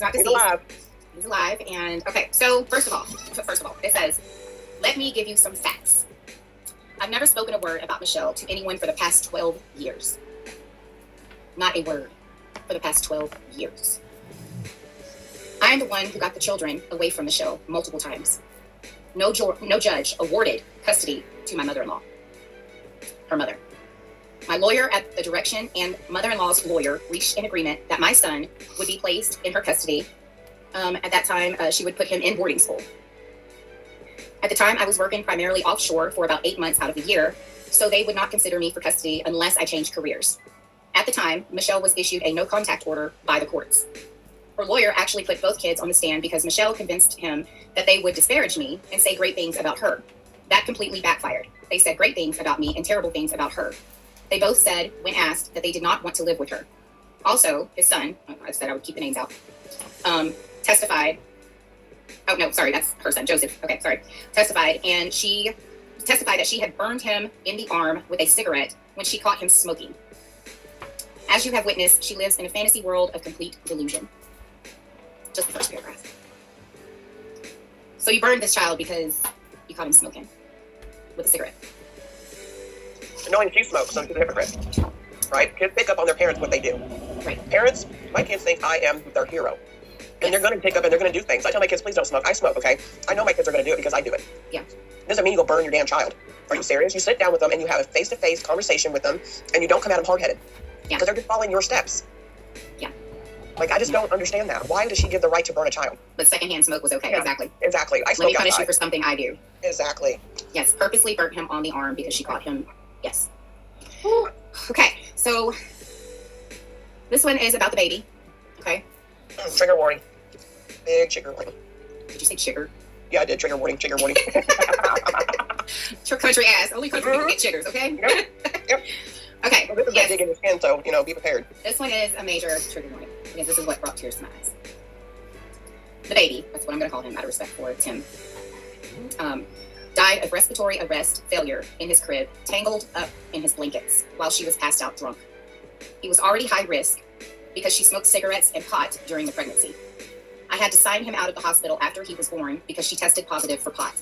not deceased. He's alive. He's alive. And okay, so first of all, it says, let me give you some facts. I've never spoken a word about Michelle to anyone for the past 12 years. Not a word for the past 12 years. I am the one who got the children away from Michelle multiple times. No judge awarded custody to my mother-in-law, her mother. My lawyer at the direction and mother-in-law's lawyer reached an agreement that my son would be placed in her custody. At that time, she would put him in boarding school. At the time, I was working primarily offshore for about 8 months out of the year, so they would not consider me for custody unless I changed careers. At the time, Michelle was issued a no-contact order by the courts. Her lawyer actually put both kids on the stand because Michelle convinced him that they would disparage me and say great things about her. That completely backfired. They said great things about me and terrible things about her. They both said, when asked, that they did not want to live with her. Also, his son, I said I would keep the names out, testified. Oh, no, sorry, that's her son, Joseph. Okay, sorry. Testified, and she testified that she had burned him in the arm with a cigarette when she caught him smoking. As you have witnessed, she lives in a fantasy world of complete delusion. Just the first paragraph. So you burned this child because you caught him smoking with a cigarette. Knowing she smokes, so she's a hypocrite. Right? Kids pick up on their parents what they do. Right. Parents, my kids think I am their hero. And they're going to pick up and they're going to do things. I tell my kids, please don't smoke. I smoke, okay? I know my kids are going to do it because I do it. Yeah. Doesn't mean you go burn your damn child. Are you serious? You sit down with them and you have a face-to-face conversation with them and you don't come at them hard-headed. Yeah. Because they're just following your steps. Yeah. Like, I just don't understand that. Why does she give the right to burn a child? But secondhand smoke was okay. Yeah, Exactly. Exactly. I Let smoke me punish outside. you for something I do. Exactly. Yes, purposely burnt him on the arm because she caught him. Yes. Okay, so this one is about the baby. Okay. Trigger warning. Big trigger warning. Did you say chigger? Yeah, I did. Trigger warning. Trigger warning. Country ass. Only country people get chiggers, okay? Yep. Okay. Well, this is yes. dig in your skin, so, be prepared. This one is a major trigger warning because this is what brought tears to my eyes. The baby, that's what I'm going to call him out of respect for Tim, died of respiratory arrest failure in his crib, tangled up in his blankets while she was passed out drunk. He was already high risk because she smoked cigarettes and pot during the pregnancy. I had to sign him out of the hospital after he was born because she tested positive for pot.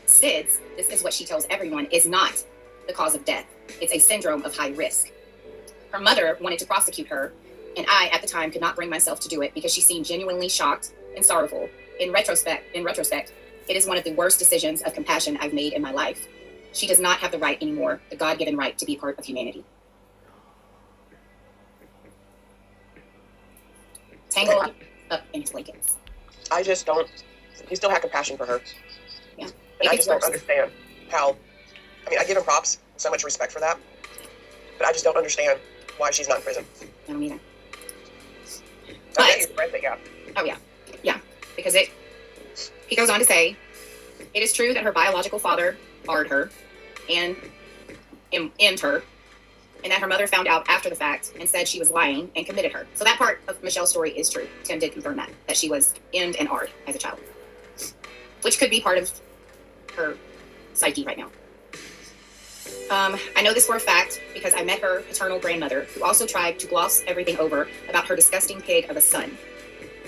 SIDS, this is what she tells everyone, is not the cause of death. It's a syndrome of high risk. Her mother wanted to prosecute her, and I, at the time, could not bring myself to do it because she seemed genuinely shocked and sorrowful. In retrospect, it is one of the worst decisions of compassion I've made in my life. She does not have the right anymore, the God-given right to be part of humanity. Tangled up in his blankets. I just don't. He still had compassion for her. Yeah. And I just don't understand how. I give him props, so much respect for that. But I just don't understand why she's not in prison. I don't either. Okay, you're right, yeah. Oh, yeah. Yeah. Because he goes on to say, it is true that her biological father barred her and end her, and that her mother found out after the fact and said she was lying and committed her. So that part of Michelle's story is true. Tim did confirm that she was end and ard as a child, which could be part of her psyche right now. I know this for a fact because I met her paternal grandmother, who also tried to gloss everything over about her disgusting pig of a son.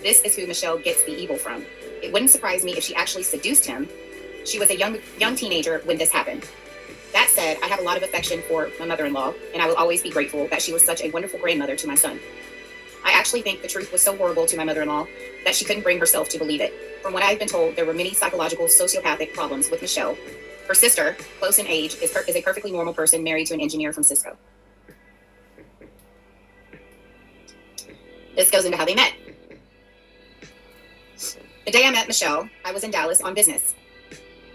This is who Michelle gets the evil from. It wouldn't surprise me if she actually seduced him. She was a young teenager when this happened. That said, I have a lot of affection for my mother-in-law, and I will always be grateful that she was such a wonderful grandmother to my son. I actually think the truth was so horrible to my mother-in-law that she couldn't bring herself to believe it. From what I've been told, there were many psychological, sociopathic problems with Michelle. Her sister, close in age, is a perfectly normal person married to an engineer from Cisco. This goes into how they met. The day I met Michelle, I was in Dallas on business.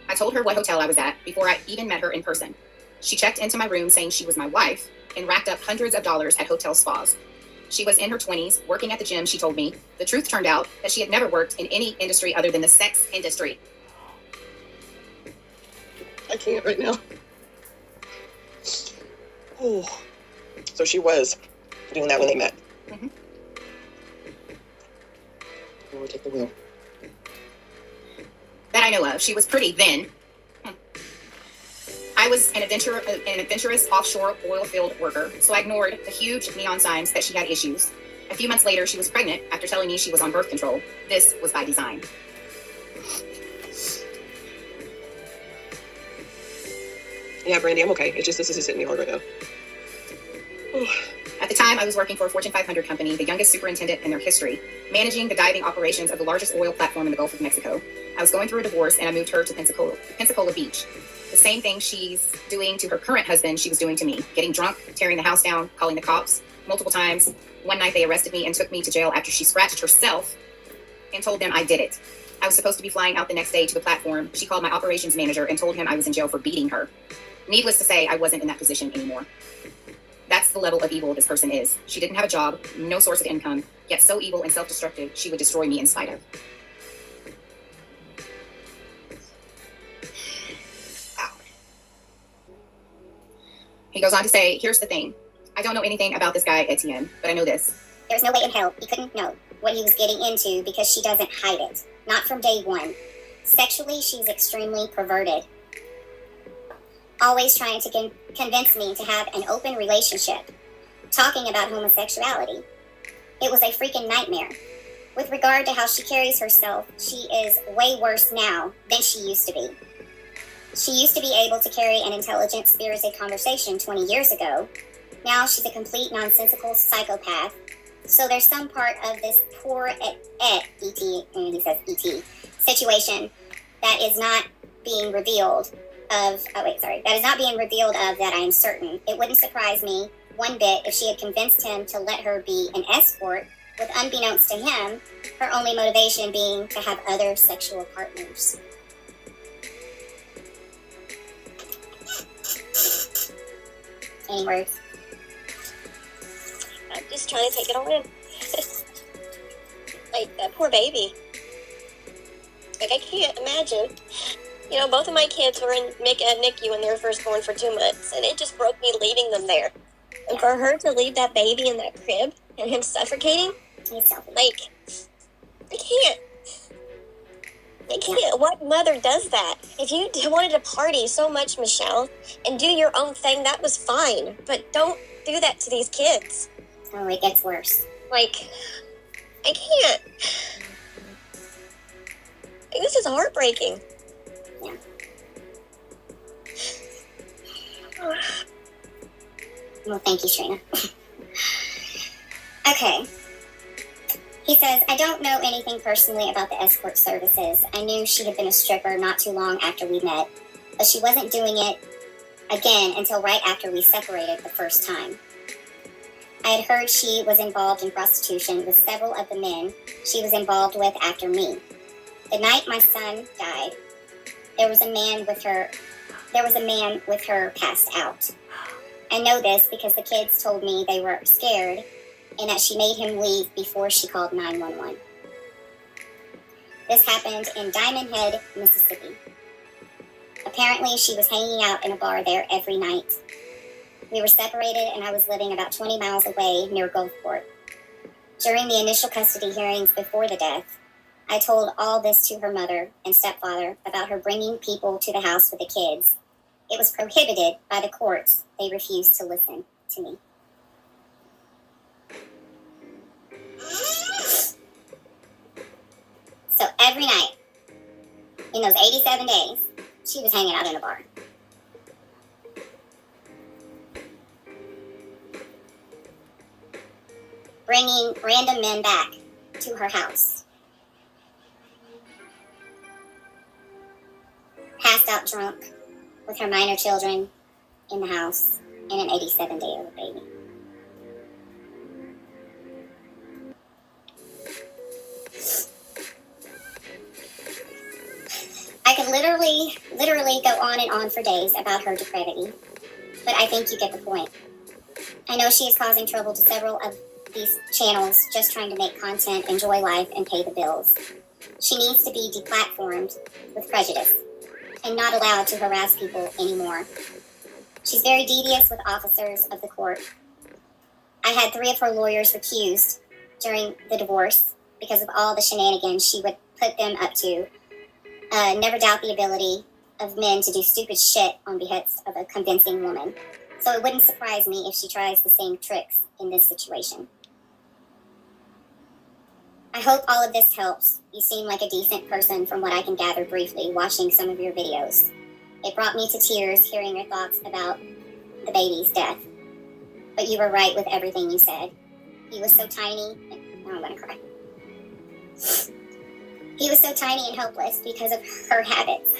I told her what hotel I was at before I even met her in person. She checked into my room saying she was my wife and racked up hundreds of dollars at hotel spas. She was in her 20s, working at the gym, she told me. The truth turned out that she had never worked in any industry other than the sex industry. I can't right now. Oh. So she was doing that when they met. Mm-hmm. We'll take the wheel. That I know of. She was pretty then. I was an adventurous offshore oil field worker, so I ignored the huge neon signs that she had issues. A few months later, she was pregnant after telling me she was on birth control. This was by design. Yeah, Brandy, I'm okay. It's just this is just hitting me hard right now. At the time, I was working for a Fortune 500 company, the youngest superintendent in their history, managing the diving operations of the largest oil platform in the Gulf of Mexico. I was going through a divorce, and I moved her to Pensacola Beach. The same thing she's doing to her current husband, she was doing to me. Getting drunk, tearing the house down, calling the cops multiple times. One night they arrested me and took me to jail after she scratched herself and told them I did it. I was supposed to be flying out the next day to the platform. She called my operations manager and told him I was in jail for beating her. Needless to say, I wasn't in that position anymore. That's the level of evil this person is. She didn't have a job, no source of income, yet so evil and self-destructive, she would destroy me in spite of. Wow. He goes on to say, here's the thing. I don't know anything about this guy, Etienne, but I know this. There's no way in hell he couldn't know what he was getting into because she doesn't hide it. Not from day one. Sexually, she's extremely perverted. Always trying to convince me to have an open relationship. Talking about homosexuality. It was a freaking nightmare. With regard to how she carries herself, she is way worse now than she used to be. She used to be able to carry an intelligent, spirited conversation 20 years ago. Now she's a complete nonsensical psychopath. So there's some part of this poor E.T., and he says E.T., situation that is not being revealed of, that is not being revealed of that I am certain. It wouldn't surprise me one bit if she had convinced him to let her be an escort, with unbeknownst to him, her only motivation being to have other sexual partners. Any words? I'm just trying to take it all in. Like, that poor baby. Like, I can't imagine. You know, both of my kids were in NICU when they were first born for 2 months, and it just broke me leaving them there. And for her to leave that baby in that crib and him suffocating, like, I can't. I can't. What mother does that? If you wanted to party so much, Michelle, and do your own thing, that was fine. But don't do that to these kids. Oh, it gets worse. Like, I can't. Like, this is heartbreaking. Yeah. Well, thank you, Trina. Okay. He says, I don't know anything personally about the escort services. I knew she had been a stripper not too long after we met, but she wasn't doing it again until right after we separated the first time. I had heard she was involved in prostitution with several of the men she was involved with after me. The night my son died, there was a man with her passed out. I know this because the kids told me they were scared and that she made him leave before she called 911. This happened in Diamond Head, Mississippi. Apparently, she was hanging out in a bar there every night. We were separated and I was living about 20 miles away near Gulfport. During the initial custody hearings before the death, I told all this to her mother and stepfather about her bringing people to the house with the kids. It was prohibited by the courts. They refused to listen to me. So every night, in those 87 days, she was hanging out in a bar. Bringing random men back to her house. Passed out drunk with her minor children in the house and an 87-day-old baby. I could literally go on and on for days about her depravity, but I think you get the point. I know she is causing trouble to several of these channels just trying to make content, enjoy life, and pay the bills. She needs to be deplatformed with prejudice and not allowed to harass people anymore. She's very devious with officers of the court. I had 3 of her lawyers recused during the divorce because of all the shenanigans she would put them up to. Never doubt the ability of men to do stupid shit on behest of a convincing woman. So it wouldn't surprise me if she tries the same tricks in this situation. I hope all of this helps. You seem like a decent person from what I can gather briefly watching some of your videos. It brought me to tears hearing your thoughts about the baby's death. But you were right with everything you said. He was so tiny. Now I'm gonna cry. He was so tiny and helpless because of her habits.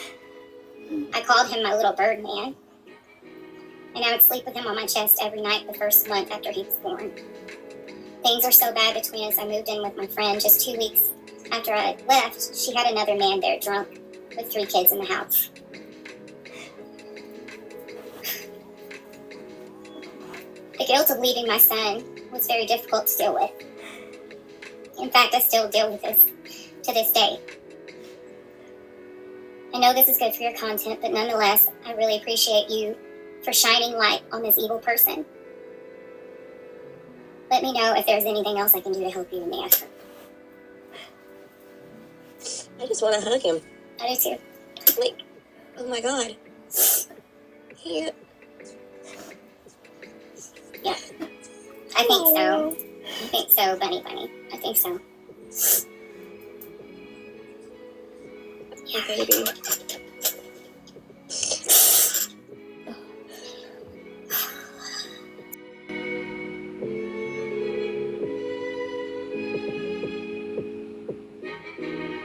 I called him my little bird man. And I would sleep with him on my chest every night the first month after he was born. Things are so bad between us, I moved in with my friend just 2 weeks after I left. She had another man there drunk with 3 kids in the house. The guilt of leaving my son was very difficult to deal with. In fact, I still deal with this to this day. I know this is good for your content, but nonetheless, I really appreciate you for shining light on this evil person. Let me know if there's anything else I can do to help you in the effort. I just want to hug him. I do too. Like, oh my God. He... Yeah. I think so. I think so, Bunny. I think so. Yeah, baby.